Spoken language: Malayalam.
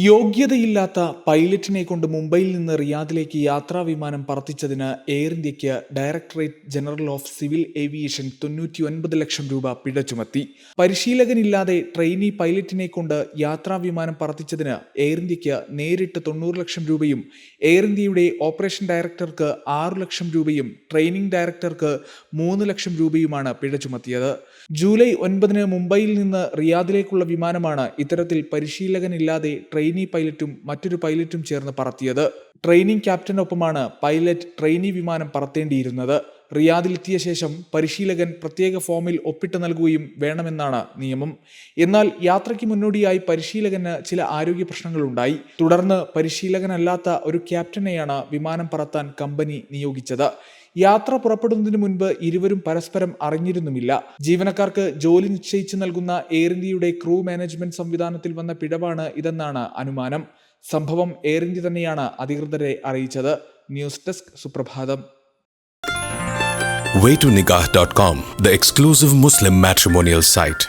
യോഗ്യതയില്ലാത്ത പൈലറ്റിനെ കൊണ്ട് മുംബൈയിൽ നിന്ന് റിയാദിലേക്ക് യാത്രാവിമാനം പറത്തിച്ചതിന് എയർ ഇന്ത്യയ്ക്ക് directorate general of civil aviation 99 ലക്ഷം രൂപ പിഴ ചുമത്തി. പരിശീലകനില്ലാതെ ട്രെയിനി പൈലറ്റിനെ കൊണ്ട് യാത്രാവിമാനം പറത്തിച്ചതിന് എയർ ഇന്ത്യയ്ക്ക് നേരിട്ട് 90 ലക്ഷം രൂപയും എയർ ഇന്ത്യയുടെ ഓപ്പറേഷൻ ഡയറക്ടർക്ക് 6 ലക്ഷം രൂപയും ട്രെയിനിംഗ് ഡയറക്ടർക്ക് 3 ലക്ഷം രൂപയുമാണ് പിഴ ചുമത്തിയത്. ജൂലൈ 9 മുംബൈയിൽ നിന്ന് റിയാദിലേക്കുള്ള വിമാനമാണ് ഇത്തരത്തിൽ പരിശീലകനില്ലാതെ ട്രെയിനി പൈലറ്റും മറ്റൊരു പൈലറ്റും ചേർന്ന് പറത്തിയത്. ട്രെയിനിംഗ് ക്യാപ്റ്റനൊപ്പമാണ് പൈലറ്റ് ട്രെയിനി വിമാനം പറത്തേണ്ടിയിരുന്നത്. റിയാദിലെത്തിയ ശേഷം പരിശീലകൻ പ്രത്യേക ഫോമിൽ ഒപ്പിട്ട് നൽകുകയും വേണമെന്നാണ് നിയമം. എന്നാൽ യാത്രയ്ക്ക് മുന്നോടിയായി പരിശീലകന് ചില ആരോഗ്യ പ്രശ്നങ്ങളുണ്ടായി. തുടർന്ന് പരിശീലകനല്ലാത്ത ഒരു ക്യാപ്റ്റനെയാണ് വിമാനം പറത്താൻ കമ്പനി നിയോഗിച്ചത്. യാത്ര പുറപ്പെടുന്നതിന് മുൻപ് ഇരുവരും പരസ്പരം അറിഞ്ഞിരുന്നുമില്ല. ജീവനക്കാർക്ക് ജോലി നിശ്ചയിച്ച് നൽകുന്ന എയർ ഇന്ത്യയുടെ ക്രൂ മാനേജ്മെന്റ് സംവിധാനത്തിൽ വന്ന പിഴവാണ് ഇതെന്നാണ് അനുമാനം. സംഭവം എയർ ഇന്ത്യ തന്നെയാണ് അധികൃതരെ അറിയിച്ചത്. ന്യൂസ് ഡെസ്ക് സുപ്രഭാതം. Waytonikah.com, the exclusive Muslim matrimonial site.